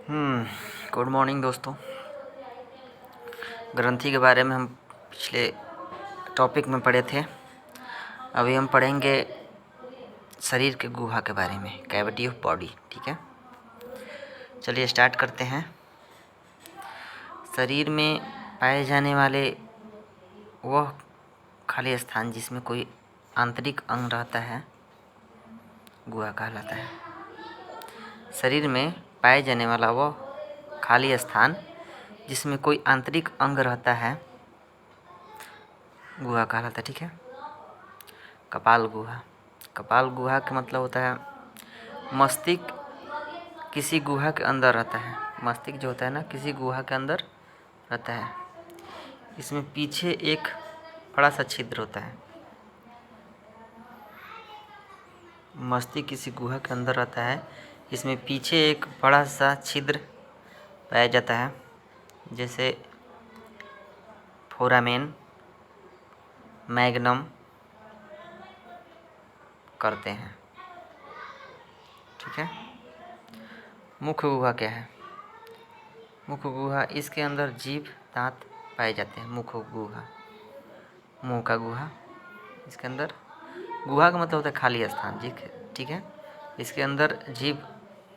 Good morning दोस्तों। ग्रंथि के बारे में हम पिछले टॉपिक में पढ़े थे। अभी हम पढ़ेंगे शरीर के गुहा के बारे में, कैविटी ऑफ बॉडी। ठीक है, चलिए स्टार्ट करते हैं। शरीर में पाए जाने वाले वह खाली स्थान जिसमें कोई आंतरिक अंग रहता है, गुहा कहलाता है। शरीर में पाए जाने वाला वह खाली स्थान जिसमें कोई आंतरिक अंग रहता है, गुहा कहलाता है। ठीक है, कपाल गुहा। कपाल गुहा का मतलब होता है मस्तिष्क किसी गुहा के अंदर रहता है। मस्तिष्क जो होता है ना, किसी गुहा के अंदर रहता है। इसमें पीछे एक बड़ा सा छिद्र होता है। मस्तिष्क किसी गुहा के अंदर रहता है, इसमें पीछे एक बड़ा सा छिद्र पाया जाता है, जैसे फोरामेन, मैग्नम करते हैं। ठीक है, मुख गुहा क्या है? मुख गुहा, इसके अंदर जीभ दांत पाए जाते हैं। मुख गुहा, मुंह का गुहा। इसके अंदर गुहा का मतलब होता है खाली स्थान जी। ठीक है, इसके अंदर जीभ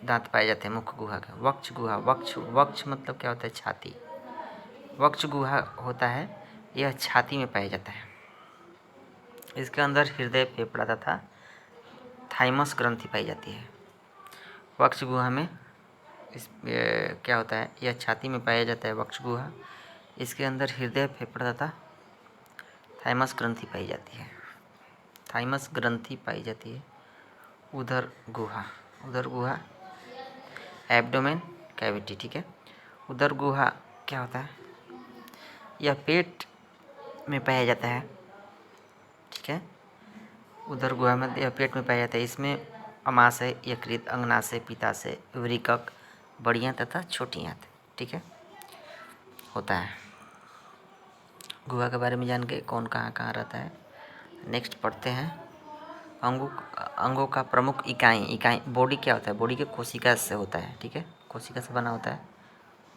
दांत पाए जाते हैं मुख गुहा के। वक्ष गुहा, वक्ष मतलब क्या होता है? छाती। वक्ष गुहा होता है, यह छाती में पाया जाता है। इसके अंदर हृदय, फेफड़ा तथा थाइमस ग्रंथि पाई जाती है। वक्ष गुहा में क्या होता है? यह छाती में पाया जाता है, वक्ष गुहा। इसके अंदर हृदय, फेफड़ा तथा थाइमस ग्रंथि पाई जाती है। थाइमस ग्रंथि पाई जाती है। उदर गुहा, उदर गुहा एब्डोमेन कैविटी। ठीक है, उदर गुहा क्या होता है? यह पेट में पाया जाता है। ठीक है, उदर गुहा में यह पेट में पाया जाता है। इसमें अमाशय, यकृत, अंगनाशय, पित्ताशय, वृकक, बड़ियाँ तथा छोटी आंत, ठीक है, होता है। गुहा के बारे में जान के कौन कहाँ कहाँ रहता है। नेक्स्ट पढ़ते हैं अंगों का प्रमुख इकाई। बॉडी क्या होता है? बॉडी के कोशिका से होता है। ठीक है, कोशिका से बना होता है।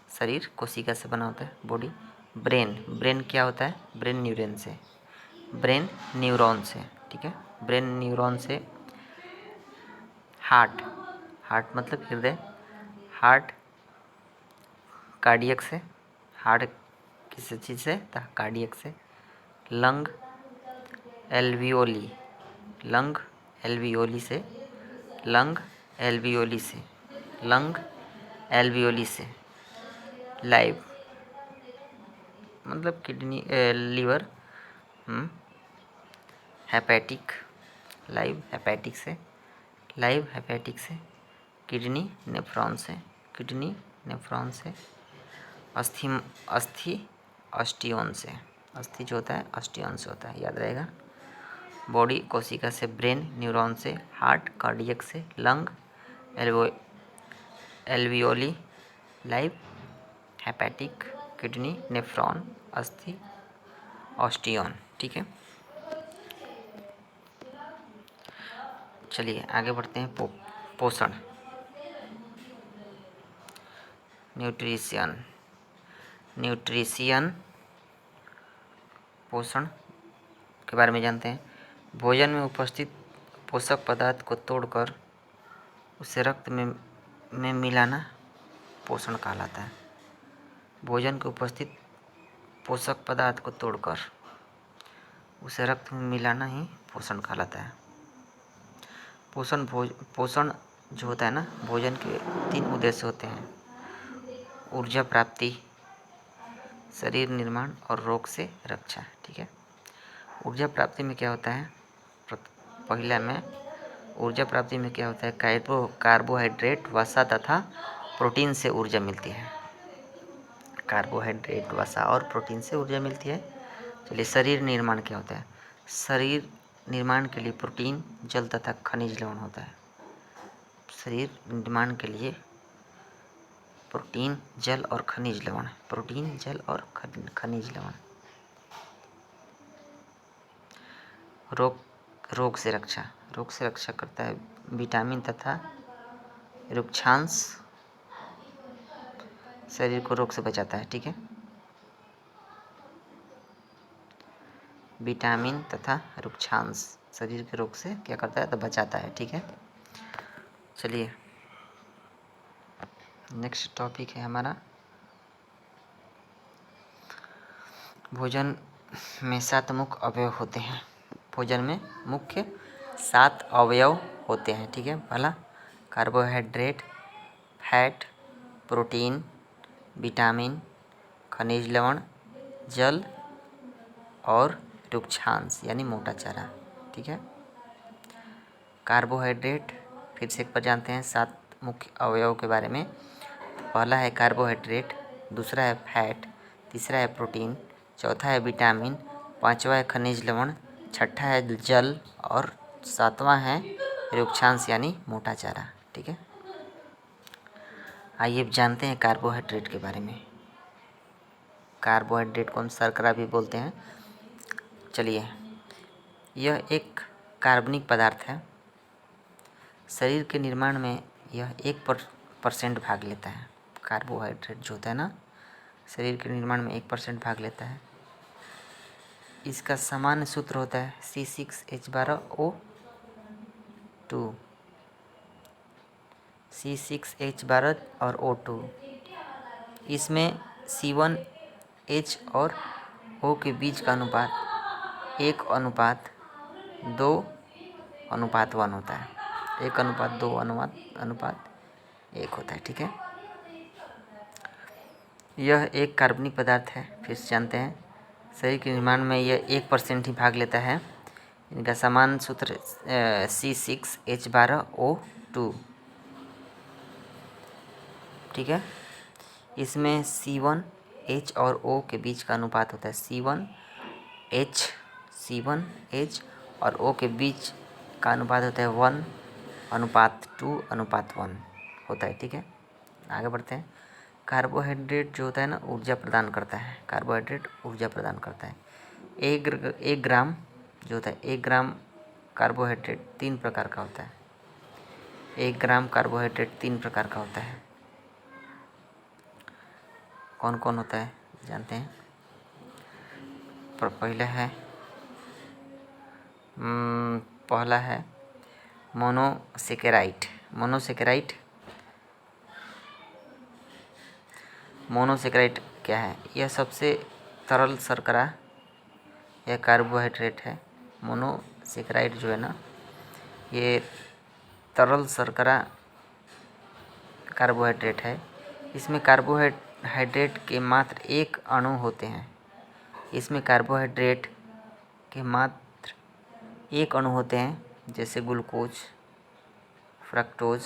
शरीर कोशिका से बना होता है। बॉडी। ब्रेन क्या होता है? ब्रेन न्यूरॉन से। ठीक है, ब्रेन न्यूरॉन से। हार्ट मतलब हृदय। हार्ट कार्डियक से। हार्ट किस चीज़ से? कार्डियक से। लंग एल्वियोली, लंग एल्वियोली से। लंग एल्वियोली से। लंग एल्वियोली से। लाइव मतलब kidney, liver. Hepatic, live hepatic से। लाइव हेपेटिक से। किडनी नेफ्रॉन से। किडनी नेफ्रॉन से। अस्थि ऑस्टियोन से। अस्थि जो होता है ऑस्टियोन से होता है, याद रहेगा। बॉडी कोशिका से। ब्रेन न्यूरॉन से। हार्ट कार्डियक से। Lung alveoli. Live hepatic. Kidney nephron. अस्थि ऑस्टियोन। ठीक है, चलिए आगे बढ़ते हैं। पोषण, न्यूट्रिशियन पोषण के बारे में जानते हैं। भोजन में उपस्थित पोषक पदार्थ को तोड़कर उसे रक्त में मिलाना पोषण कहलाता है। भोजन के उपस्थित पोषक पदार्थ को तोड़कर उसे रक्त में मिलाना ही पोषण कहलाता है। पोषण जो होता है ना, भोजन के 3 उद्देश्य होते हैं: ऊर्जा प्राप्ति, शरीर निर्माण और रोग से रक्षा। ठीक है, ऊर्जा प्राप्ति में क्या होता है? पहला में ऊर्जा प्राप्ति में क्या होता है? कार्बोहाइड्रेट, वसा तथा प्रोटीन से ऊर्जा मिलती है। कार्बोहाइड्रेट, वसा और प्रोटीन से ऊर्जा मिलती है। चलिए, शरीर निर्माण क्या होता है? शरीर निर्माण के लिए प्रोटीन, जल तथा खनिज लवण होता है। शरीर निर्माण के लिए प्रोटीन, जल और खनिज लवण। प्रोटीन, जल और खनिज लवण। रोग से रक्षा करता है। विटामिन तथा रूक्षांश शरीर को रोग से बचाता है, ठीक है। विटामिन तथा रुक्षांश शरीर के रोग से क्या करता है, तो बचाता है, ठीक है। चलिए नेक्स्ट टॉपिक है हमारा भोजन में 7 मुख्य अवयव होते हैं। भोजन में मुख्य 7 अवयव होते हैं, ठीक है। पहला कार्बोहाइड्रेट, फैट, प्रोटीन, विटामिन, खनिज लवण, जल और रुक्षांश यानी मोटा चारा, ठीक है। कार्बोहाइड्रेट फिर से एक बार जानते हैं 7 मुख्य अवयवों के बारे में। पहला है कार्बोहाइड्रेट, दूसरा है फैट, तीसरा है प्रोटीन, चौथा है विटामिन, पांचवा है खनिज लवण, छठा है जल और सातवां है रुक्षांश यानी मोटा चारा, ठीक है। आइए अब जानते हैं कार्बोहाइड्रेट के बारे में। कार्बोहाइड्रेट को हम शर्करा भी बोलते हैं। चलिए, यह एक कार्बनिक पदार्थ है। शरीर के निर्माण में यह 1% भाग लेता है। कार्बोहाइड्रेट जो होता है ना, शरीर के निर्माण में 1% भाग लेता है। इसका सामान्य सूत्र होता है C6H12O2, C6H12 और O2। इसमें C1H और O के बीच का अनुपात 1:2:1 होता है। 1:2:1 होता है, ठीक है। यह एक कार्बनिक पदार्थ है। फिर से जानते हैं, शरीर के निर्माण में यह 1% ही भाग लेता है। इनका समान सूत्र C6H12O2, ठीक है। इसमें C1H और O के बीच का अनुपात होता है C1H और O के बीच का अनुपात होता है 1:2:1 होता है, ठीक है। आगे बढ़ते हैं। कार्बोहाइड्रेट जो होता है ना, ऊर्जा प्रदान करता है। कार्बोहाइड्रेट ऊर्जा प्रदान करता है। एक ग्राम जो होता है, 1 ग्राम कार्बोहाइड्रेट 3 प्रकार का होता है। 1 ग्राम कार्बोहाइड्रेट 3 प्रकार का होता है। कौन कौन होता है जानते हैं। पहला है मोनोसेकेराइड। मोनोसेकेराइड क्या है? यह सबसे तरल शर्करा यह कार्बोहाइड्रेट है। मोनोसेकेराइड जो है ना, ये तरल शर्करा कार्बोहाइड्रेट है। इसमें कार्बोहाइड्रेट के मात्र 1 अणु होते हैं। इसमें कार्बोहाइड्रेट के मात्र 1 अणु होते हैं, जैसे ग्लूकोज, फ्रक्टोज,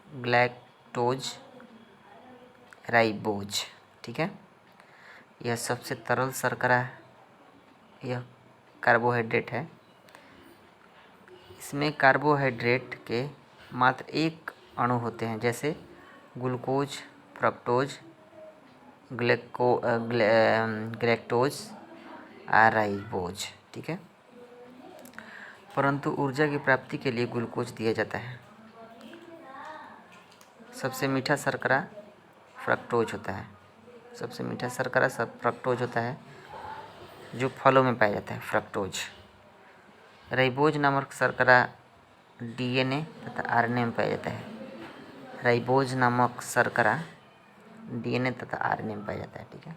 ग्लैक्टोज, राइबोज, ठीक है। यह सबसे तरल शर्करा यह कार्बोहाइड्रेट है। इसमें कार्बोहाइड्रेट के मात्र 1 अणु होते हैं, जैसे ग्लूकोज, फ्रक्टोज, ग्लैक्टोज, राइबोज, ठीक है। परंतु ऊर्जा की प्राप्ति के लिए ग्लूकोज दिया जाता है। सबसे मीठा शर्करा फ्रक्टोज होता है। सबसे मीठा शर्करा फ्रक्टोज होता है, जो फलों में पाया जाता है, फ्रक्टोज। राइबोज नामक शर्करा DNA तथा RNA में पाया जाता है। राइबोज नामक शर्करा DNA तथा RNA में पाया जाता है, ठीक है।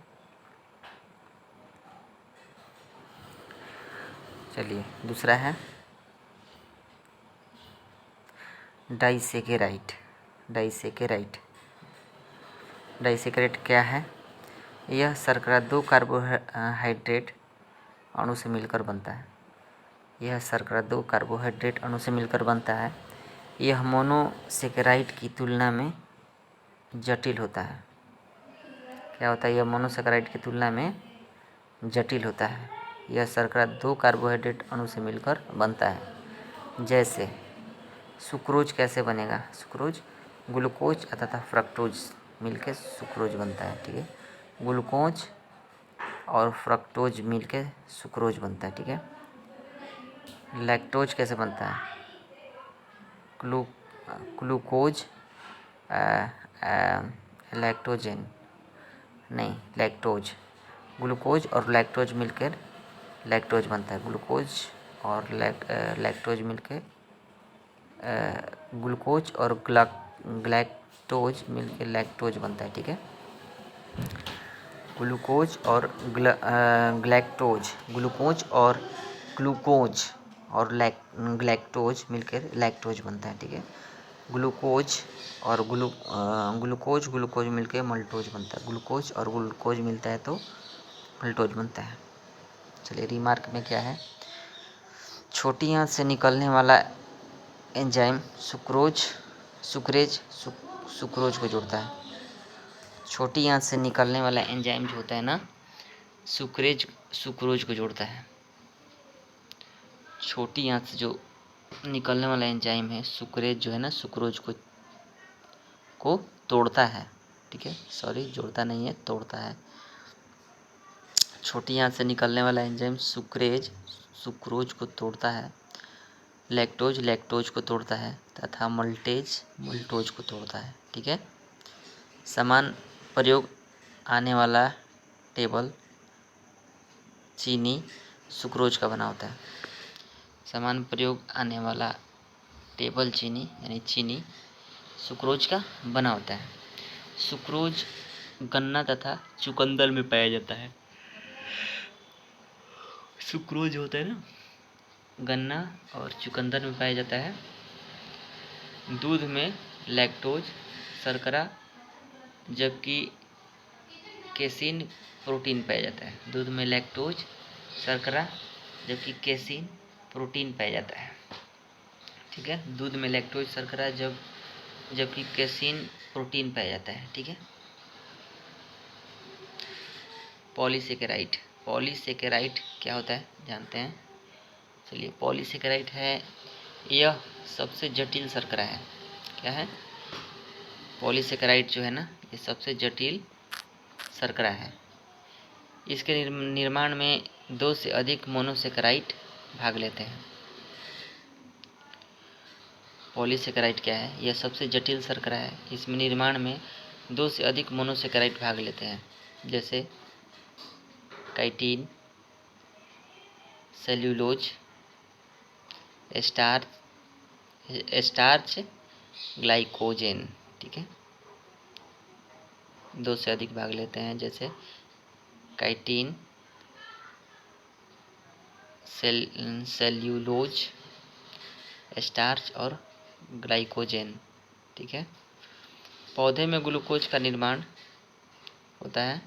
चलिए, दूसरा है डाइसेकेराइड। डाइसेकेराइड क्या है? यह शर्करा 2 कार्बोहाइड्रेट अणु से मिलकर बनता है। यह मोनोसेकेराइड की तुलना में जटिल होता है। क्या होता है? यह मोनोसेकेराइड की तुलना में जटिल होता है। यह शर्करा 2 कार्बोहाइड्रेट अणु से मिलकर बनता है। जैसे सुक्रोज कैसे बनेगा? सुक्रोज ग्लूकोज तथा फ्रक्टोज मिलकर सुक्रोज बनता है, ठीक है। ग्लूकोज और फ्रक्टोज मिलकर सुक्रोज बनता है, ठीक है। लैक्टोज कैसे बनता है? ग्लूकोज लैक्टोजेन नहीं, लैक्टोज। ग्लूकोज और लैक्टोज मिलकर लैक्टोज बनता है। ग्लूकोज और लैक्टोज मिलकर ग्लूकोज और ग्लैक्टोज मिलकर लैक्टोज बनता है। ठीक है, ग्लूकोज और ग्लैक्टोज, ग्लूकोज और ग्लूकोज और ग्लैक्टोज मिलकर लैक्टोज बनता है। ठीक है, ग्लूकोज और ग्लूकोज ग्लूकोज मिलकर मल्टोज बनता है। ग्लूकोज और ग्लूकोज मिलता है तो मल्टोज बनता है। चलिए, रिमार्क में क्या है, छोटी आंत से निकलने वाला एंजाइम सुक्रोज को जोड़ता है। छोटी आंत से निकलने वाला एंजाइम जो होता है ना, सुक्रोज को जोड़ता है। छोटी आंत से जो निकलने वाला एंजाइम है सुक्रेज जो है ना, सुक्रोज को तोड़ता है। ठीक है, सॉरी, जोड़ता नहीं है, तोड़ता है। छोटी आंत से निकलने वाला एंजाइम सुक्रोज को तोड़ता है। लैक्टोज को तोड़ता है तथा मल्टोज को तोड़ता है। ठीक है, समान प्रयोग आने वाला टेबल चीनी सुक्रोज का बना होता है। समान प्रयोग आने वाला टेबल चीनी यानी चीनी सुक्रोज का बना होता है। सुक्रोज गन्ना तथा चुकंदर में पाया जाता है। सुक्रोज होता है ना, गन्ना और चुकंदर में पाया जाता है। दूध में लैक्टोज शर्करा जबकि केसिन प्रोटीन पाया जाता है। दूध में लैक्टोज शर्करा जबकि केसिन प्रोटीन पाया जाता है। ठीक है, दूध में लैक्टोज शर्करा जबकि केसिन प्रोटीन पाया जाता है। ठीक है, पॉलीसेकेराइड क्या होता है जानते हैं। चलिए, पॉलीसेकेराइड है, यह सबसे जटिल शर्करा है। क्या है? पॉलीसेकेराइड जो है ना, ये सबसे जटिल शर्करा है। इसके निर्माण में 2 से अधिक मोनोसेकेराइड भाग लेते हैं। पॉलीसेकेराइड क्या है? यह सबसे जटिल शर्करा है। इसमें निर्माण में 2 से अधिक मोनोसेकेराइड भाग लेते हैं, जैसे काइटिन, सेल्यूलोज, स्टार्च, ग्लाइकोजेन। ठीक है, 2 से अधिक भाग लेते हैं, जैसे काइटिन, सेल्यूलोज, स्टार्च और ग्लाइकोजेन। ठीक है, पौधे में ग्लूकोज का निर्माण होता है।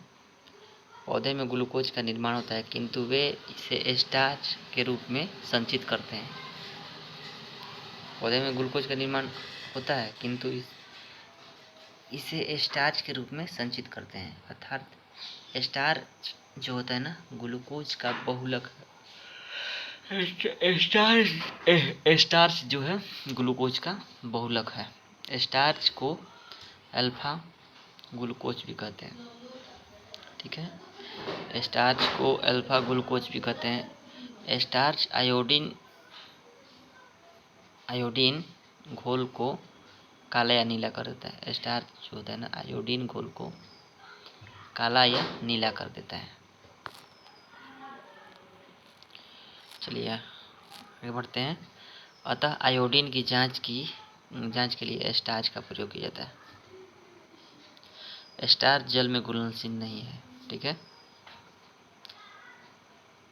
पौधे में ग्लूकोज का निर्माण होता है, किंतु वे इसे स्टार्च के रूप में संचित करते हैं। पौधे में ग्लूकोज का निर्माण होता है, किंतु इसे स्टार्च के रूप में संचित करते हैं। अर्थात स्टार्च जो होता है ना, ग्लूकोज का बहुलक है। स्टार्च जो है ग्लूकोज का बहुलक है। स्टार्च को अल्फा ग्लूकोज भी कहते हैं। ठीक है, स्टार्च को अल्फा ग्लूकोज भी कहते हैं। स्टार्च आयोडीन घोल को काला या नीला कर देता है। स्टार्च जो होता है ना, आयोडीन घोल को काला या नीला कर देता है। चलिए आगे बढ़ते हैं। अतः आयोडीन की जांच के लिए स्टार्च का प्रयोग किया जाता है। स्टार्च जल में घुलनशील नहीं है। ठीक है,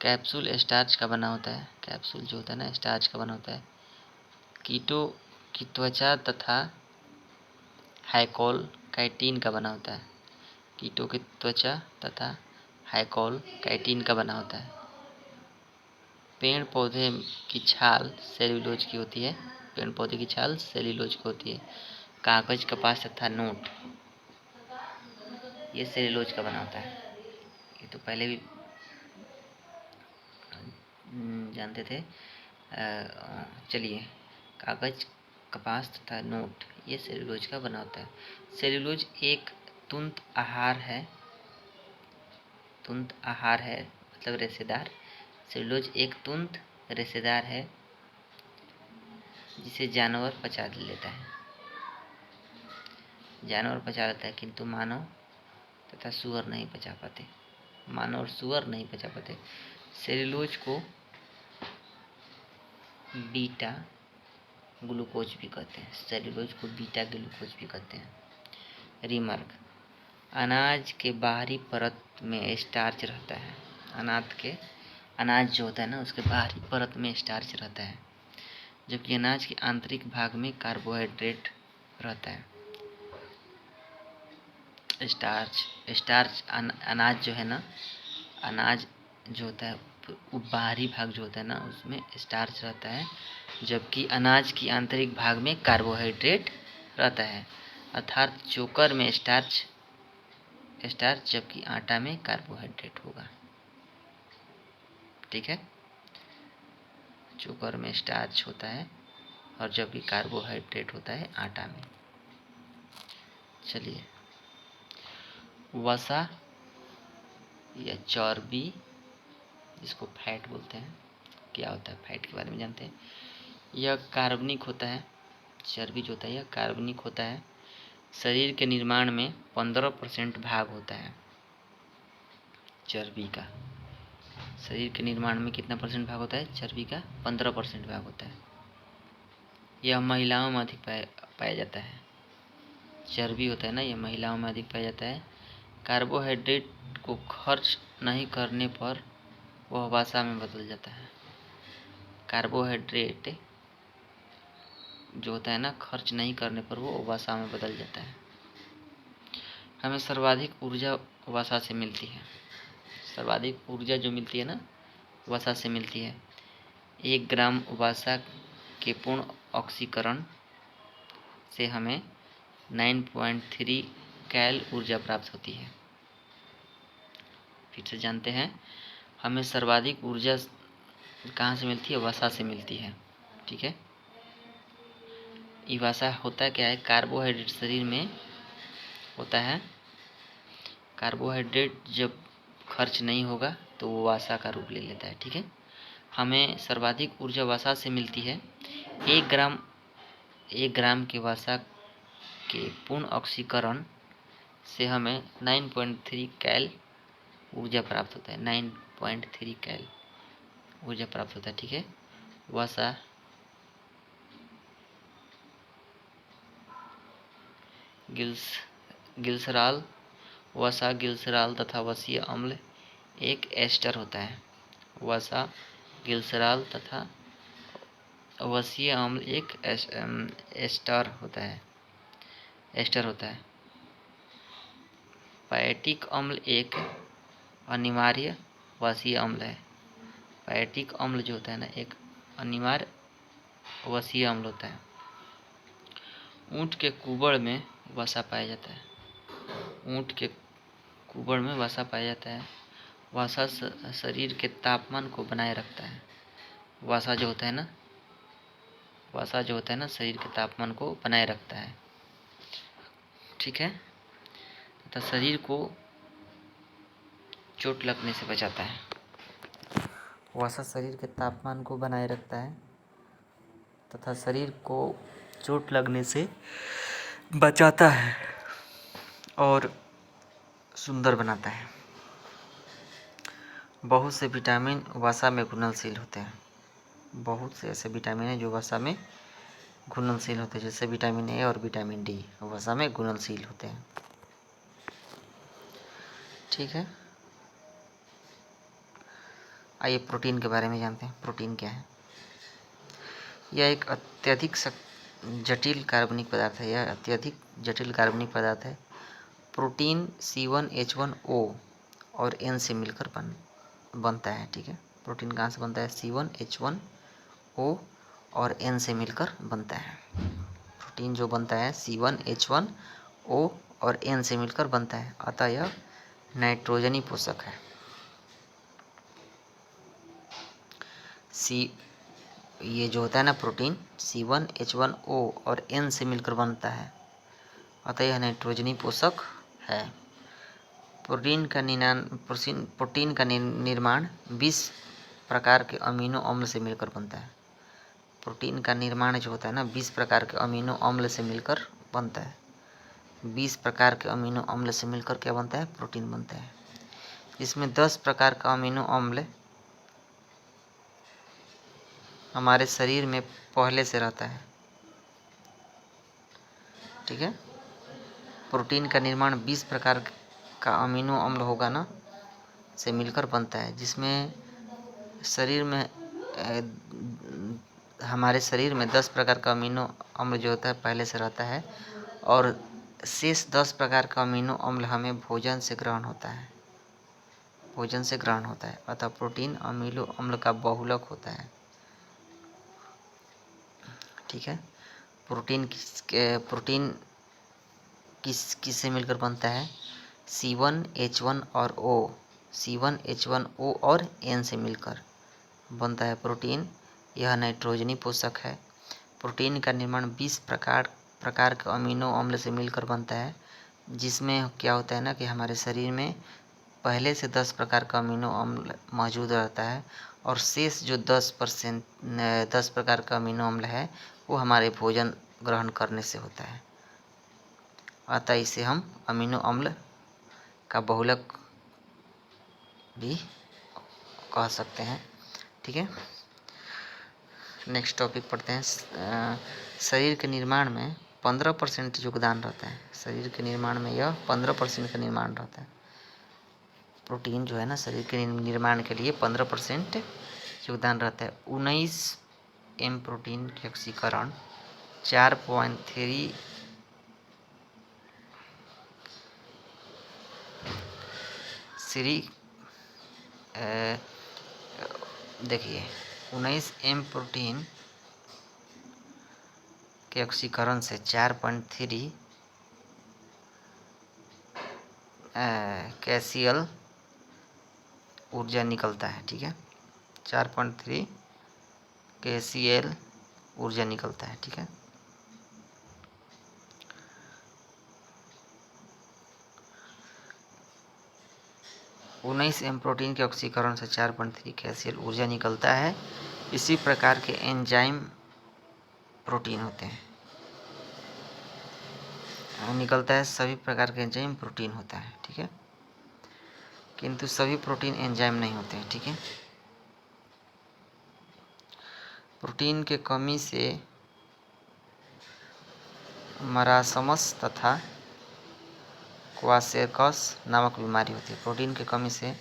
कैप्सूल स्टार्च का बना होता है। कैप्सूल जो होता है ना, स्टार्च का बना होता है। कीटो की त्वचा तथा हाइकोल काइटिन का बना होता है। कीटो की त्वचा तथा हाइकोल काइटिन का बना होता है। पेड़ पौधे की छाल सेल्यूलोज की होती है। पेड़ पौधे की छाल सेल्यूलोज की होती है। कागज, कपास तथा नोट ये सेल्यूलोज का बना होता है। ये तो पहले भी जानते थे। चलिए, कागज, कपास तथा नोट ये सेल्यूलोज का बना होता है। सेल्यूलोज एक तुंत आहार है। मतलब रेशेदार। सेल्यूलोज एक तुंत रेशेदार है जिसे जानवर पचा लेता है। जानवर पचा लेता है किंतु मानव तथा सुअर नहीं पचा पाते। मानव और सुअर नहीं पचा पाते। सेल्यूलोज को बीटा ग्लूकोज भी कहते हैं। सेल्यूलोज को बीटा ग्लूकोज भी कहते हैं। रिमार्क, अनाज के बाहरी परत में स्टार्च रहता है। अनाज जो होता है ना, उसके बाहरी परत में स्टार्च रहता है, जबकि अनाज के आंतरिक भाग में कार्बोहाइड्रेट रहता है। स्टार्च अनाज जो है ना, अनाज जो होता है वो बाहरी भाग जो होता है ना, उसमें स्टार्च रहता है, जबकि अनाज की आंतरिक भाग में कार्बोहाइड्रेट रहता है। अर्थात चोकर में स्टार्च, जबकि आटा में कार्बोहाइड्रेट होगा। ठीक है, चोकर में स्टार्च होता है और जबकि कार्बोहाइड्रेट होता है आटा में। चलिए, वसा या चर्बी, जिसको फैट बोलते हैं, क्या होता है फैट के बारे में जानते हैं। यह कार्बनिक होता है। चर्बी जो होता है यह कार्बनिक होता है। शरीर के निर्माण में 15% भाग होता है चर्बी का। शरीर के निर्माण में कितना परसेंट भाग होता है? चर्बी का 15% भाग होता है। यह महिलाओं में अधिक पाया जाता है। चर्बी होता है ना, यह महिलाओं में अधिक पाया जाता है। कार्बोहाइड्रेट को खर्च नहीं करने पर वह वसा में बदल जाता है। कार्बोहाइड्रेट जो होता है ना, खर्च नहीं करने पर वो वसा में बदल जाता है। हमें सर्वाधिक ऊर्जा वसा से मिलती है। सर्वाधिक ऊर्जा जो मिलती है ना, वसा से मिलती है। 1 ग्राम वसा के पूर्ण ऑक्सीकरण से हमें 9.3 कैल ऊर्जा प्राप्त होती है। फिर से जानते हैं, हमें सर्वाधिक ऊर्जा कहाँ से मिलती है? वसा से मिलती है। ठीक है, ये वसा होता क्या है? कार्बोहाइड्रेट शरीर में होता है। कार्बोहाइड्रेट जब खर्च नहीं होगा तो वो वसा का रूप ले लेता है। ठीक है, हमें सर्वाधिक ऊर्जा वसा से मिलती है। 1 ग्राम के वसा के पूर्ण ऑक्सीकरण से हमें 9.3 कैल ऊर्जा प्राप्त होता है। 9.3 कैल ऊर्जा प्राप्त होता है। ठीक है, वसा ग्लिसरॉल, वसा, ग्लिसरॉल तथा वसीय अम्ल एक एस्टर होता है। वसा, ग्लिसरॉल तथा वसीय अम्ल एक एस्टर होता है। पैटिक अम्ल एक अनिवार्य वसीय अम्ल है। पैटिक अम्ल जो होता है ना, एक अनिवार्य वसीय अम्ल होता है। ऊँट के कुबड़ में वसा पाया जाता है। ऊँट के कुबड़ में वसा पाया जाता है। वसा शरीर के तापमान को बनाए रखता है। वसा जो होता है ना, शरीर के तापमान को बनाए रखता है। ठीक है, तथा शरीर को चोट लगने से बचाता है। वसा शरीर के तापमान को बनाए रखता है तथा शरीर को चोट लगने से बचाता है और सुंदर बनाता है। बहुत से विटामिन वसा में घुलनशील होते हैं। बहुत से ऐसे विटामिन हैं जो वसा में घुलनशील होते हैं, जैसे विटामिन ए और विटामिन डी वसा में घुलनशील होते हैं। ठीक है, आइए प्रोटीन के बारे में जानते हैं। प्रोटीन क्या है? यह एक अत्यधिक जटिल कार्बनिक पदार्थ है। यह अत्यधिक जटिल कार्बनिक पदार्थ है। प्रोटीन C1H1O और N से मिलकर बनता है। ठीक है, प्रोटीन कहाँ से बनता है? C1H1O और N से मिलकर बनता है। प्रोटीन जो बनता है C1H1O और N से मिलकर बनता है, अतः यह नाइट्रोजनी पोषक है। ये जो होता है ना प्रोटीन, C1H1O और N से मिलकर बनता है, अतः यह नाइट्रोजनी पोषक है। प्रोटीन का निर्माण 20 प्रकार के अमीनो अम्ल से मिलकर बनता है। प्रोटीन का निर्माण जो होता है ना, 20 प्रकार के अमीनो अम्ल से मिलकर बनता है। 20 प्रकार के अमीनो अम्ल से मिलकर क्या बनता है? प्रोटीन बनता है। इसमें 10 प्रकार का अमीनो अम्ल हमारे शरीर में पहले से रहता है, ठीक है। प्रोटीन का निर्माण 20 प्रकार का अमीनो अम्ल होगा ना से मिलकर बनता है, जिसमें शरीर में हमारे शरीर में 10 प्रकार का अमीनो अम्ल जो होता है पहले से रहता है, और शेष 10 प्रकार का अमीनो अम्ल हमें भोजन से ग्रहण होता है, भोजन से ग्रहण होता है। अतः प्रोटीन अमीनो अम्ल का बहुलक होता है, ठीक है। प्रोटीन किससे मिलकर बनता है? C1H1 और O, C1H1O और N से मिलकर बनता है प्रोटीन। यह नाइट्रोजनी पोषक है। प्रोटीन का निर्माण 20 प्रकार के अमीनो अम्ल से मिलकर बनता है, जिसमें क्या होता है ना कि हमारे शरीर में पहले से 10 प्रकार का अमीनो अम्ल मौजूद रहता है, और शेष जो 10 प्रकार का अमीनो अम्ल है वो हमारे भोजन ग्रहण करने से होता है। अतः इसे हम अमीनो अम्ल का बहुलक भी कह सकते हैं, ठीक है। नेक्स्ट टॉपिक पढ़ते हैं। शरीर के निर्माण में 15% योगदान रहता है। शरीर के निर्माण में यह 15% का निर्माण रहता है। प्रोटीन जो है ना, शरीर के निर्माण के लिए 15% योगदान रहता है। 19 एम प्रोटीन के ऑक्सीकरण 4.3 देखिए 19 एम प्रोटीन के ऑक्सीकरण से 4.3 कैसियल ऊर्जा निकलता है, ठीक है। 4.3 कैसियल ऊर्जा निकलता है, ठीक है। उन्नीस एम प्रोटीन के ऑक्सीकरण से 4.3 कैसियल ऊर्जा निकलता है। इसी प्रकार के एंजाइम प्रोटीन होते हैं, निकलता है। सभी प्रकार के एंजाइम प्रोटीन होता है, ठीक है, किंतु सभी प्रोटीन एंजाइम नहीं होते हैं, ठीक है। प्रोटीन के कमी से मरासमस तथा क्वाशेरकस नामक बीमारी होती है। प्रोटीन की कमी से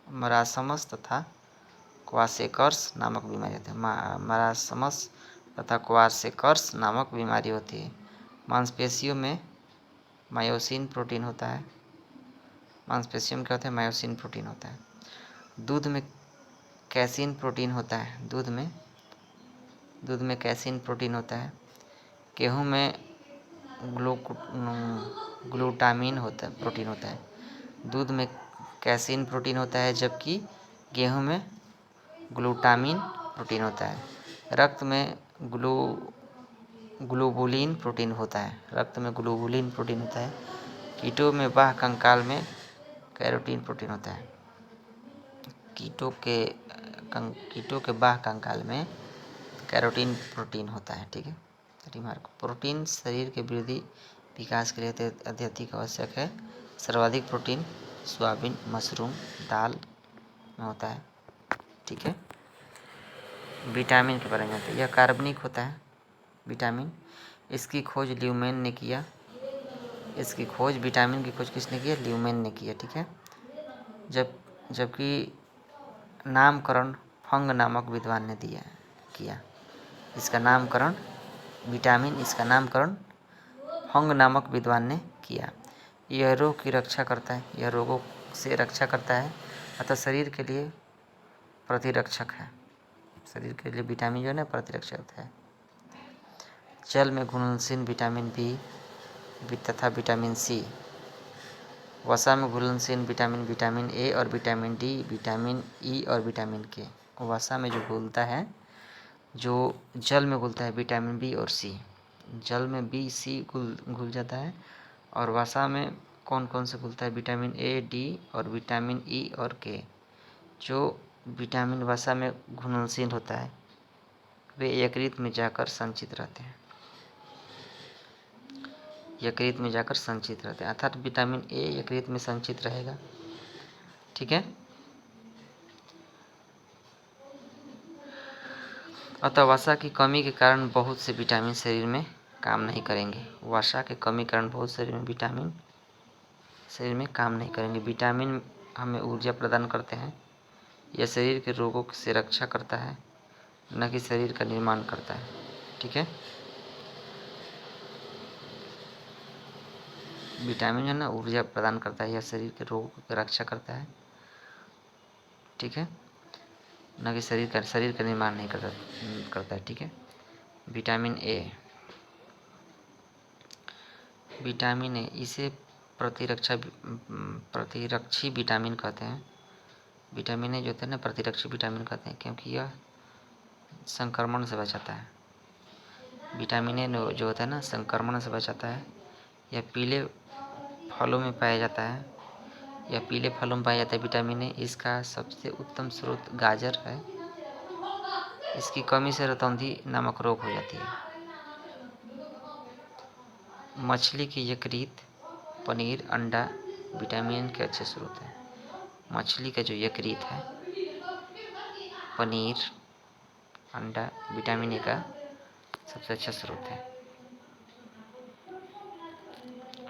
मरासमस तथा क्वाशेकर्स नामक बीमारी होती है। मरासमस तथा क्वाशेकर्स नामक बीमारी होती है। मांसपेशियों में मायोसिन प्रोटीन होता है। मांसपेशियों में क्या होता है? मायोसिन प्रोटीन होता है। दूध में कैसीन प्रोटीन होता है। दूध में कैसीन प्रोटीन होता है। गेहूँ में ग्लूटामिन प्रोटीन होता है। दूध में कैसीन प्रोटीन होता है, जबकि गेहूँ में ग्लूटामिन प्रोटीन होता है। रक्त में ग्लोबुलिन प्रोटीन होता है। रक्त में ग्लोबुलिन प्रोटीन होता है। कीटों में बाह्य कंकाल में कैरोटीन प्रोटीन होता है। कीटों के बाह्य कंकाल में कैरोटीन प्रोटीन होता है, ठीक है। रिमार्क: प्रोटीन शरीर के वृद्धि विकास के लिए अत्यधिक आवश्यक है। सर्वाधिक प्रोटीन सोयाबीन, मशरूम, दाल में होता है, ठीक है। विटामिन के बारे में होता है। यह कार्बनिक होता है विटामिन। इसकी खोज ल्यूमेन ने किया। विटामिन की खोज किसने की? ल्यूमेन ने किया, ठीक है। जबकि नामकरण फंग नामक विद्वान ने किया। इसका नामकरण फंग नामक विद्वान ने किया। यह रोग की रक्षा करता है। यह रोगों से रक्षा करता है, अतः शरीर के लिए प्रतिरक्षक है। शरीर के लिए विटामिन जो है ना प्रतिरक्षक है। जल में घुलनशील विटामिन बी तथा विटामिन सी। वसा में घुलनशील विटामिन ए और विटामिन डी, विटामिन ई और विटामिन के। वसा में जो घुलता है, जो जल में घुलता है विटामिन बी और सी। जल में बी सी घुल जाता है, और वसा में कौन कौन से घुलता है? विटामिन ए, डी और विटामिन ई और के। जो विटामिन वसा में घुलनशील होता है वे यकृत में जाकर संचित रहते हैं, यकृत में जाकर संचित रहते हैं, अर्थात विटामिन ए यकृत में संचित रहेगा। ठीक है। अतः वसा की कमी के कारण बहुत से विटामिन शरीर में काम नहीं करेंगे। वसा के कमी के कारण बहुत शरीर में विटामिन शरीर में काम नहीं करेंगे। विटामिन हमें ऊर्जा प्रदान करते हैं। यह शरीर के रोगों से रक्षा करता है, न कि शरीर का निर्माण करता है। ठीक है। विटामिन है ना, ऊर्जा प्रदान करता है, यह शरीर के रोगों की रक्षा करता है। ठीक है। न कि शरीर का निर्माण नहीं करता है। ठीक है। विटामिन ए, विटामिन ए इसे प्रतिरक्षी विटामिन कहते हैं। विटामिन ए जो होता है ना, प्रतिरक्षी विटामिन कहते हैं, क्योंकि यह संक्रमण से बचाता है। विटामिन ए जो होता है ना, संक्रमण से बचाता है। यह पीले फलों में पाया जाता है। यह पीले फलों में पाया जाता है विटामिन ए। इसका सबसे उत्तम स्रोत गाजर है। इसकी कमी से रतौंधी नामक रोग हो जाती है। मछली की यकृत, पनीर, अंडा विटामिन के अच्छे स्रोत हैं। मछली का जो यकृत है, पनीर, अंडा विटामिन ए का सबसे अच्छा स्रोत है।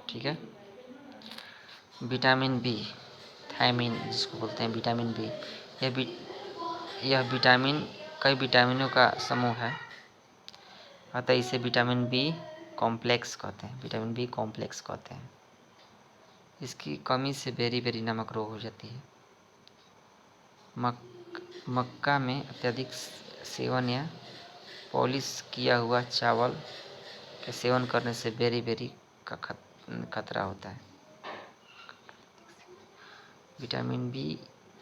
ठीक है। विटामिन बी, थायमिन जिसको बोलते हैं, विटामिन बी, यह विटामिन कई विटामिनों का समूह है। अतः इसे विटामिन बी कॉम्प्लेक्स कहते हैं। विटामिन बी कॉम्प्लेक्स कहते हैं। इसकी कमी से बेरी नामक रोग हो जाती है। मक्का में अत्यधिक सेवन या पॉलिश किया हुआ चावल के सेवन करने से बेरी का खतरा होता है। विटामिन बी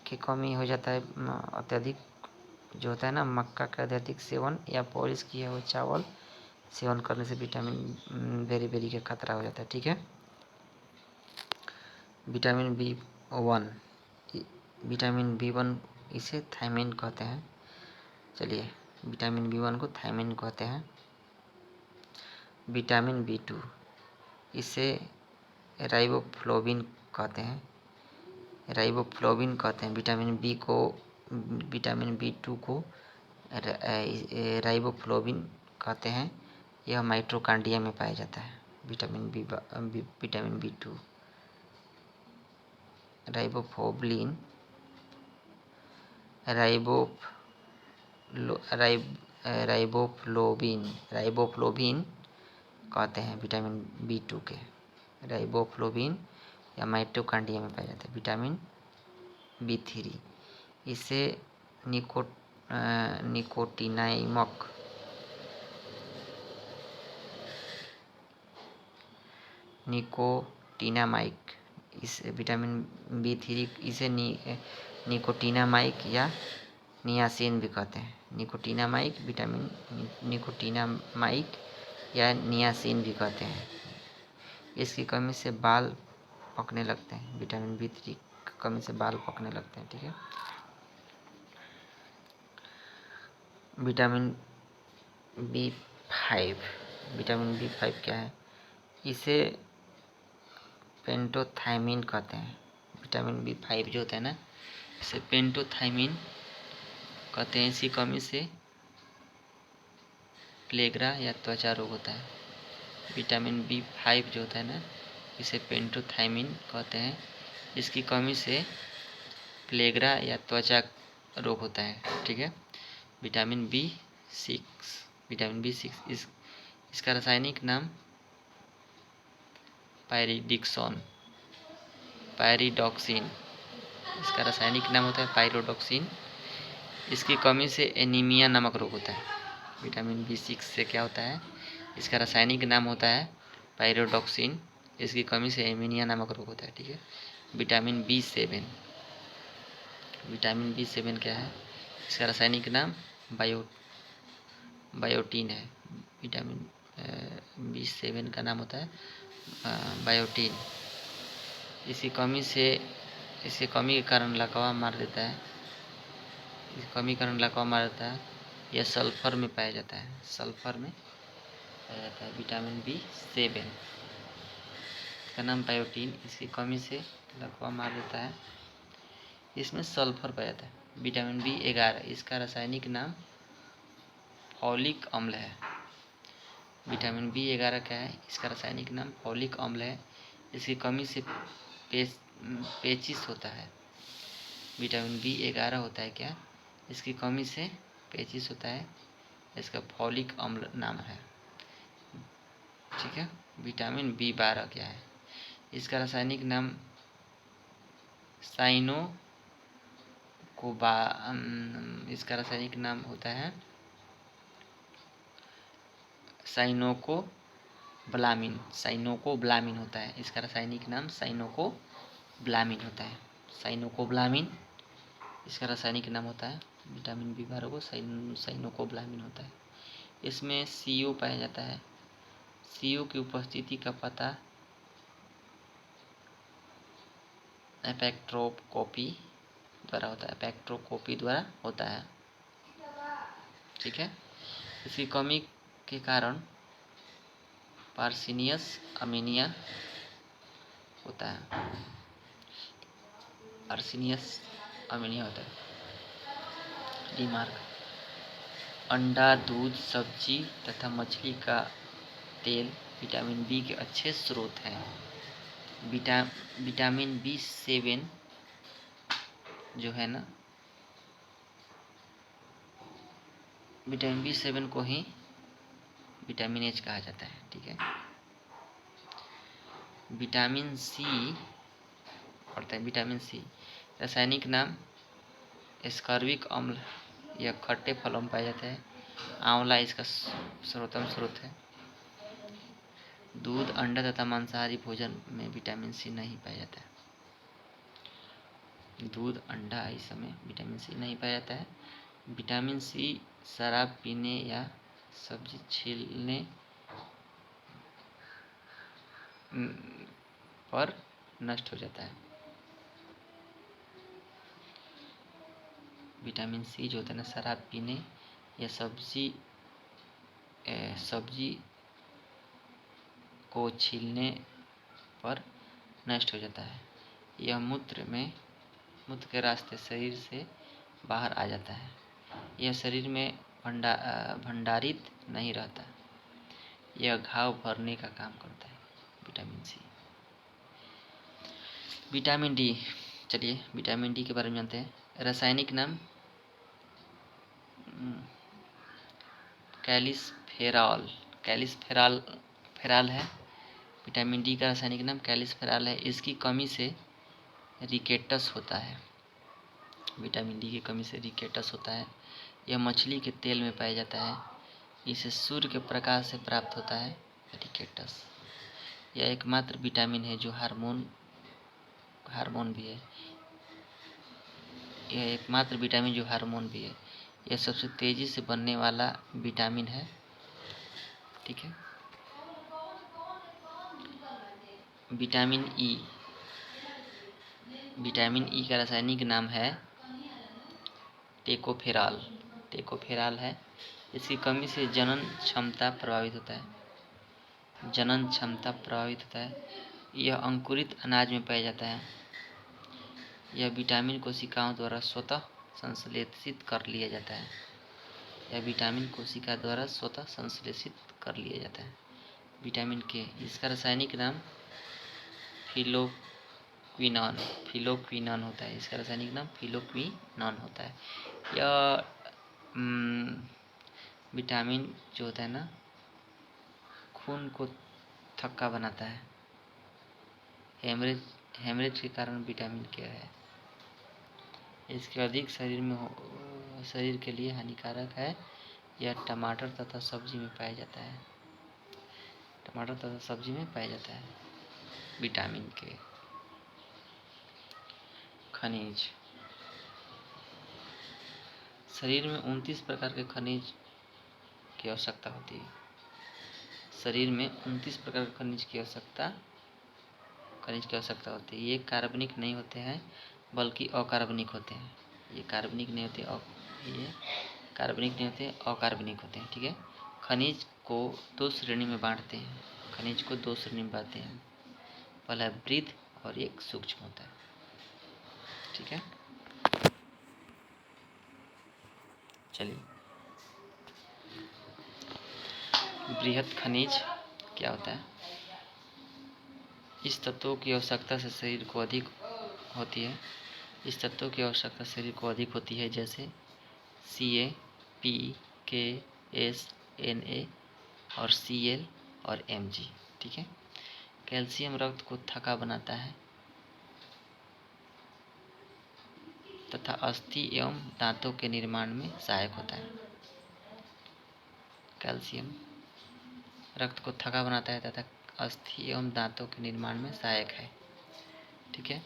की कमी हो जाता है अत्यधिक जो होता है ना, मक्का का अत्यधिक सेवन या पॉलिश किया हुआ चावल सेवन करने से विटामिन बेरी का खतरा हो जाता है। ठीक है। Vitamin B one, vitamin B one इसे थायमिन कहते हैं। चलिए, विटामिन बी वन को थायमिन कहते हैं। विटामिन बी टू इसे राइबोफ्लोविन कहते हैं। राइबोफ्लोविन कहते हैं। विटामिन बी टू को राइबोफ्लोविन कहते हैं। यह माइटोकॉन्ड्रिया में पाया जाता है। विटामिन बी टू, राइबोफ्लोविन कहते हैं विटामिन बी टू के। राइबोफ्लोविन या माइटोकॉन्ड्रिया में पाया जाता है। विटामिन बी थ्री इसे निकोटिनामाइक इस विटामिन बी थ्री इसे निकोटिनामाइक या नियासिन भी कहते हैं। निकोटिनामाइक या नियासिन भी कहते हैं। इसकी कमी से बाल पकने लगते हैं। विटामिन बी थ्री की कमी से बाल पकने लगते हैं। ठीक है। Vitamin B five, vitamin B five क्या है? इसे पेंटोथायमिन कहते हैं। विटामिन बी फाइव जो होता है ना, इसे पेंटोथायमिन कहते हैं। इसकी कमी से प्लेग्रा या त्वचा रोग होता है। विटामिन बी फाइव जो होता है ना, इसे पेंटोथायमिन कहते हैं। इसकी कमी से प्लेग्रा या त्वचा रोग होता है। ठीक है। विटामिन बी सिक्स इसका रासायनिक नाम पायरिडॉक्सिन, इसका रासायनिक नाम होता है पायरिडॉक्सिन। इसकी कमी से एनीमिया नामक रोग होता है। विटामिन बी सिक्स से क्या होता है? इसका रासायनिक नाम होता है पायरिडॉक्सिन। इसकी कमी से एनीमिया नामक रोग होता है। ठीक है। Vitamin B seven, vitamin B seven क्या है? इसका रासायनिक नाम बायोटीन है। विटामिन बी सेवन का नाम होता है बायोटीन। इसकी कमी के कारण लकवा मार देता है। इस कमी के कारण लकवा मार देता है। यह सल्फर में पाया जाता है, सल्फर में पाया जाता है। विटामिन B7 का नाम बायोटीन, इसकी कमी से लकवा मार देता है। इसमें सल्फर पाया जाता है। विटामिन B11, इसका रासायनिक नाम फॉलिक अम्ल है। विटामिन B11 क्या है? इसका रासायनिक नाम फॉलिक अम्ल है। इसकी कमी से पेचिश होता है। विटामिन B11 होता है क्या? इसकी कमी से पेचिश होता है। इसका फॉलिक अम्ल नाम है। ठीक है। विटामिन B12 क्या है? इसका रासायनिक नाम इसका रासायनिक नाम होता है साइनोकोब्लामिन। साइनोकोब्लामिन होता है। इसका रासायनिक नाम साइनोकोब्लामिन होता है। साइनोकोब्लामिन इसका रासायनिक नाम होता है। विटामिन B12 को साइनोकोब्लामिन होता है। इसमें CO पाया जाता है। CO की उपस्थिति का पता स्पेक्ट्रोस्कोपी द्वारा होता है। स्पेक्ट्रोस्कोपी द्वारा होता है। ठीक है। इसकी कमी के कारण पार्सिनियस अमीनिया होता है। पार्सिनियस अमीनिया होता है। रिमार्क: अंडा, दूध, सब्जी तथा मछली का तेल विटामिन B के अच्छे स्रोत हैं। विटामिन B7 जो है ना, विटामिन B7 को ही विटामिन H कहा जाता है। ठीक है। विटामिन C पढ़ते हैं। विटामिन C रासायनिक नाम एस्कॉर्बिक अम्ल, यह खट्टे फलों में पाया जाता है। आंवला इसका सर्वोत्तम स्रोत है। दूध, अंडा तथा मांसाहारी भोजन में विटामिन C नहीं पाया जाता है। दूध, अंडा इस समय विटामिन C नहीं पाया जाता है। विटामिन C शराब पीने या सब्जी छीलने पर नष्ट हो जाता है। विटामिन C जो होता है ना, शराब पीने या सब्जी को छीलने पर नष्ट हो जाता है। यह मूत्र के रास्ते शरीर से बाहर आ जाता है। यह शरीर में भंडारित नहीं रहता। यह घाव भरने का काम करता है। Vitamin C। विटामिन D, चलिए विटामिन D के बारे में जानते हैं। रासायनिक नाम कैलिसफेराल है। विटामिन D का रासायनिक नाम कैलिसफेराल है। इसकी कमी से रिकेटस होता है। विटामिन D की कमी से रिकेटस होता है। यह मछली के तेल में पाया जाता है। इसे सूर्य के प्रकाश से प्राप्त होता है। रिकेटस यह एकमात्र विटामिन है जो हार्मोन भी है। यह एकमात्र विटामिन जो हार्मोन भी है। यह सबसे तेजी से बनने वाला विटामिन है। ठीक है। विटामिन E का रासायनिक नाम है टेकोफेराल है। इसकी कमी से जनन क्षमता प्रभावित होता है। यह अंकुरित अनाज में पाया जाता है। यह विटामिन कोशिकाओं द्वारा स्वतः संश्लेषित कर लिया जाता है। विटामिन K, इसका रासायनिक नाम फिलोक्विनॉन होता है। इसका रासायनिक नाम फिलोक्विनॉन होता है। यह विटामिन जो होता है ना, खून को थक्का बनाता है। हेमरेज के कारण विटामिन K है। इसके अधिक शरीर के लिए हानिकारक है। यह टमाटर तथा सब्जी में पाया जाता है। Vitamin K। खनिज, शरीर में 29 प्रकार के खनिज की आवश्यकता होती है। खनिज की आवश्यकता होती है। ये कार्बनिक नहीं होते हैं बल्कि अकार्बनिक होते हैं। ये कार्बनिक नहीं होते, अकार्बनिक होते हैं। ठीक है, खनिज को दो श्रेणी में बांटते हैं। खनिज को दो श्रेणी में बांटते हैं, पहला वृहद और एक सूक्ष्म होता है। ठीक है, चलिए वृहद खनिज क्या होता है? इस तत्वों की आवश्यकता से शरीर को अधिक होती है। इस तत्वों की आवश्यकता शरीर को अधिक होती है, जैसे Ca, P, K, S, Na और Cl और Mg। ठीक है, कैल्शियम रक्त को थका बनाता है तथा अस्थि एवं दांतों के निर्माण में सहायक होता है। कैल्शियम रक्त को थका बनाता है तथा अस्थि एवं दांतों के निर्माण में सहायक है। ठीक है,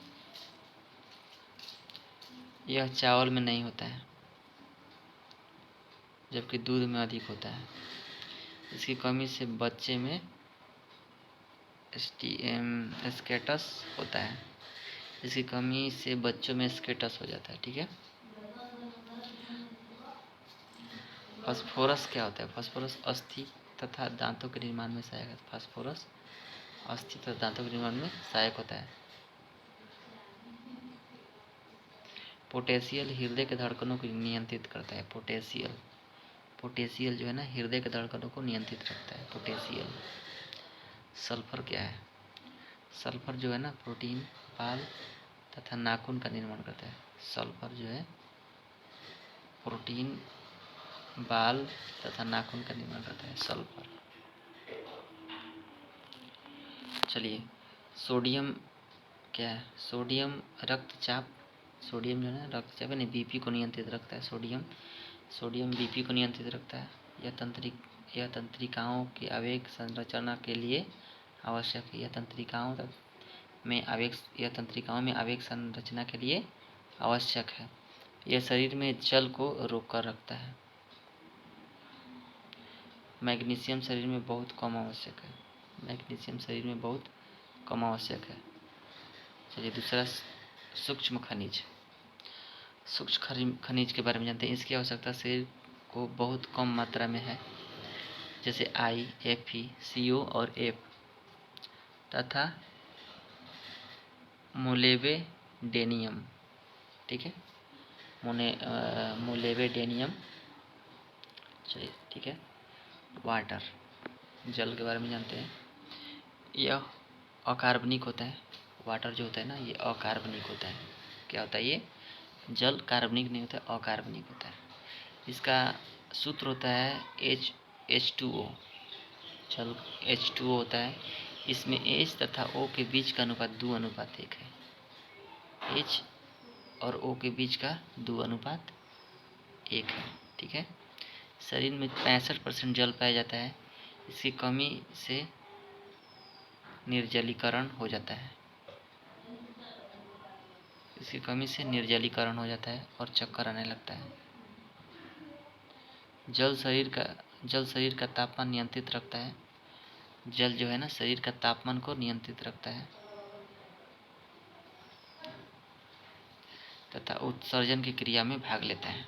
यह चावल में नहीं होता है, जबकि दूध में अधिक होता है। इसकी कमी से बच्चे में स्केटस होता है। इसकी कमी से बच्चों में स्केटस हो जाता है। ठीक है, फास्फोरस क्या होता है? फास्फोरस अस्थि तथा दांतों के निर्माण में सहायक है। फास्फोरस अस्थि तथा दांतों के निर्माण में सहायक होता है। पोटेशियल हृदय के धड़कनों को नियंत्रित करता है। पोटेशियल जो है ना, हृदय के धड़कनों को नियंत्रित रखता है, पोटेशियल। सल्फर क्या है? सल्फर जो है ना, प्रोटीन, बाल तथा नाखून का निर्माण करता है। सल्फर जो है प्रोटीन, बाल तथा नाखून का निर्माण करता है, सल्फर। चलिए सोडियम क्या है? सोडियम रक्तचाप, सोडियम जो है ना रक्तचाप यानी बीपी को नियंत्रित रखता है। सोडियम बीपी को नियंत्रित रखता है। यह तंत्रिकाओं की आवेग संरचना के लिए आवश्यक है। यह तंत्रिकाओं में आवेग संरचना के लिए आवश्यक है। यह शरीर में जल को रोक कर रखता है। मैग्नीशियम शरीर में बहुत कम आवश्यक है। मैग्नीशियम शरीर में बहुत कम आवश्यक है। चलिए दूसरा, सूक्ष्म खनिज। सूक्ष्म खनिज के बारे में जानते हैं। इसकी आवश्यकता शरीर को बहुत कम मात्रा में है, जैसे I, Fe, CO और F तथा मोलिब्डेनम। ठीक है, मोलिब्डेनम। चलिए ठीक है, वाटर, जल के बारे में जानते हैं। यह अकार्बनिक होता है। वाटर जो होता है ना, ये अकार्बनिक होता है। क्या होता है ये? जल कार्बनिक नहीं होता है, अकार्बनिक होता है। इसका सूत्र होता है H2O। जल H2O होता है। इसमें H तथा O के बीच का अनुपात 2:1 है। H और O के बीच का 2:1 है। ठीक है, शरीर में 65% जल पाया जाता है। इसकी कमी से निर्जलीकरण हो जाता है। इसकी कमी से निर्जलीकरण हो जाता है और चक्कर आने लगता है। जल शरीर का तापमान नियंत्रित रखता है। जल जो है ना, शरीर का तापमान को नियंत्रित रखता है तथा उत्सर्जन की क्रिया में भाग लेता है।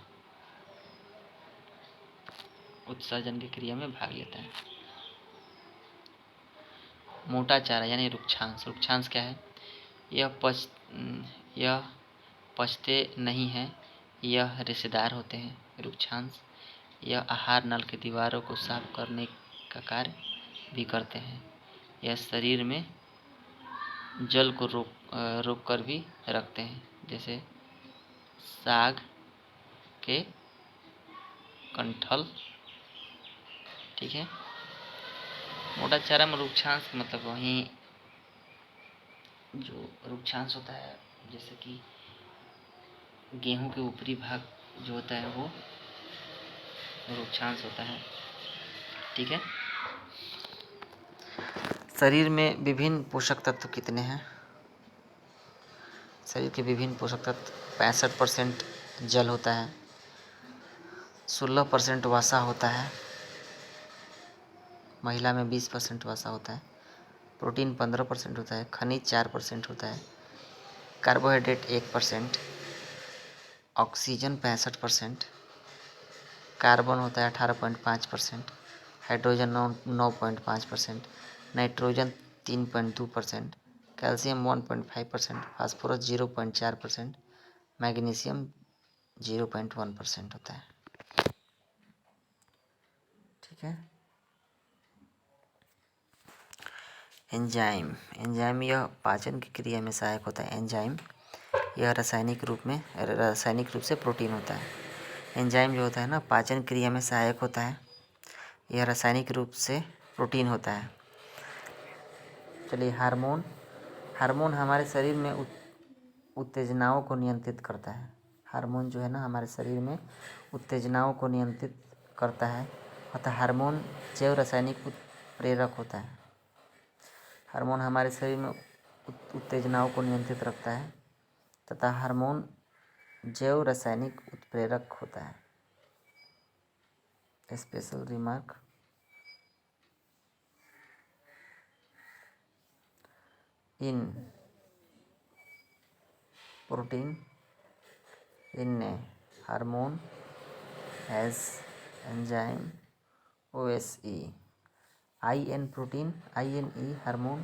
उत्सर्जन की क्रिया में भाग लेता है। मोटा चारा यानी रुक्षांश। रुक्षांश क्या है? यह पचते नहीं हैं, यह रेशेदार होते हैं। रुक्षांश यह आहार नल की दीवारों को साफ करने का कार्य भी करते हैं। यह शरीर में जल को रोक कर भी रखते हैं, जैसे साग के कंठल। ठीक है, मोटा चारा में रुक्षांश मतलब वहीं जो रुक्षांश होता है, जैसे कि गेहूं के ऊपरी भाग जो होता है वो रुक्षांश होता है। ठीक है, शरीर में विभिन्न पोषक तत्व कितने हैं? शरीर के विभिन्न पोषक तत्व 65% जल होता है, 16% वसा होता है, महिला में 20% वसा होता है, प्रोटीन 15% होता है, खनिज 4% होता है, कार्बोहाइड्रेट 1%, ऑक्सीजन 65%, कार्बन होता है 18.5%, hydrogen 9.5%, nitrogen 3.2%, calcium 1.5%, phosphorus 0.4%, magnesium 0.1% होता है। ठीक है। एंजाइम, यह पाचन की क्रिया में सहायक होता है। एंजाइम यह रासायनिक रूप से प्रोटीन होता है। एंजाइम जो होता है ना, पाचन क्रिया में सहायक होता है। यह रासायनिक रूप से प्रोटीन होता है। चलिए, हार्मोन हमारे शरीर में उत्तेजनाओं को नियंत्रित करता है। हार्मोन जो है ना, हमारे शरीर में उत्तेजनाओं को नियंत्रित करता है। अतः हार्मोन जैव रासायनिक उत्प्रेरक होता है। हार्मोन हमारे शरीर में उत्तेजनाओं को नियंत्रित रखता है तथा हार्मोन जैव रासायनिक उत्प्रेरक होता है। Special remark, in protein in hormone as enzyme OSE, IN protein, INE hormone,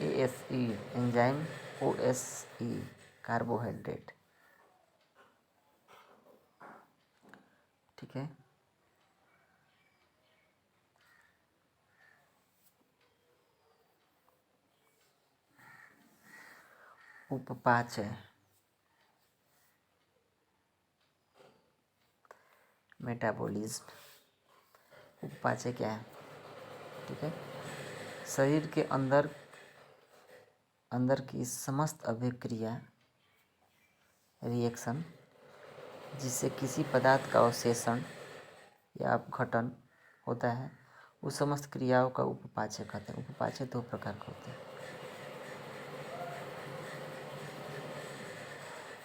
ASE enzyme, OSE carbohydrate. ठीक है। उपपाच्य, मेटाबॉलिज्म। उपपाच्य क्या है? ठीक है, शरीर के अंदर की समस्त अभिक्रिया, रिएक्शन, जिससे किसी पदार्थ का अवशेषण या अपघटन होता है, उस समस्त क्रियाओं का उपपाच्य कहते हैं। उपपाच्य 2 प्रकार के होते हैं।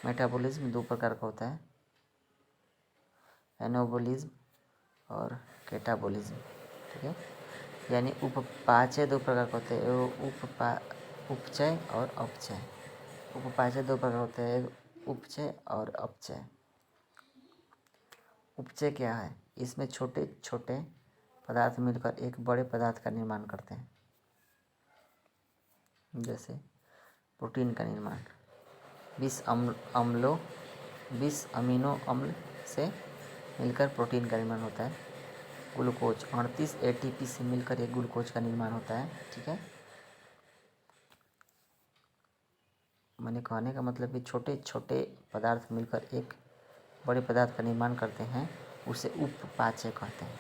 मेटाबॉलिज्म 2 प्रकार का होता है, एनाबॉलिज्म और कैटाबॉलिज्म। ठीक है, यानी उपपाच्य 2 प्रकार के होते हैं, उपचय और अपचय। उपपाच्य 2 प्रकार होते हैं, उपचय और अपचय। उपचय क्या है? इसमें छोटे छोटे पदार्थ मिलकर एक बड़े पदार्थ का निर्माण करते हैं। जैसे प्रोटीन का निर्माण 20 अमीनो अम्ल से मिलकर प्रोटीन का निर्माण होता है। ग्लूकोज 38 ATP से मिलकर एक ग्लूकोज का निर्माण होता है। ठीक है, मैंने कहने का मतलब कि छोटे छोटे पदार्थ मिलकर एक बड़े पदार्थ का निर्माण करते हैं, उसे उपपाच्य कहते हैं।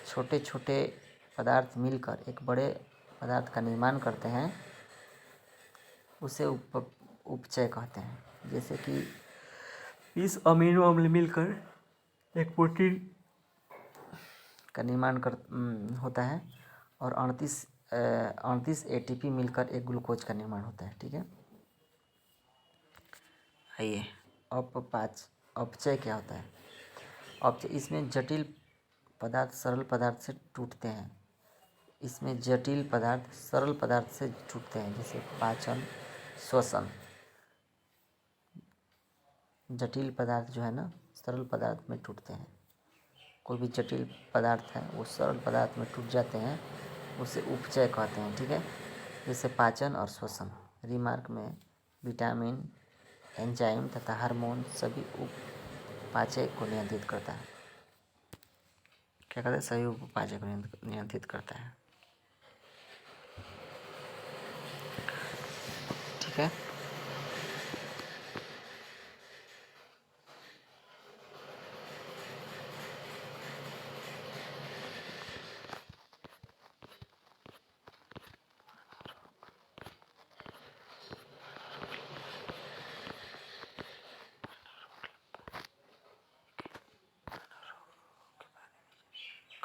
छोटे छोटे पदार्थ मिलकर एक बड़े पदार्थ का निर्माण करते हैं, उसे उपचय कहते हैं। जैसे कि 20 अमीनो अम्ल मिलकर एक प्रोटीन का निर्माण होता है और 38 ATP मिलकर एक ग्लूकोज का निर्माण होता है। ठीक है, आइए, अपचय क्या होता है? अपचय, इसमें जटिल पदार्थ सरल पदार्थ से टूटते हैं। इसमें जटिल पदार्थ सरल पदार्थ से टूटते हैं, जैसे पाचन, श्वसन। जटिल पदार्थ जो है ना, सरल पदार्थ में टूटते हैं। कोई भी जटिल पदार्थ है वो सरल पदार्थ में टूट जाते हैं, उसे उपचय कहते हैं। ठीक है, जैसे पाचन और श्वसन। रिमार्क में विटामिन, एंजाइम तथा हार्मोन सभी उपपाच्य को नियंत्रित करता है। क्या कहते हैं? सभी उपपाच्य को नियंत्रित करता है। ठीक है।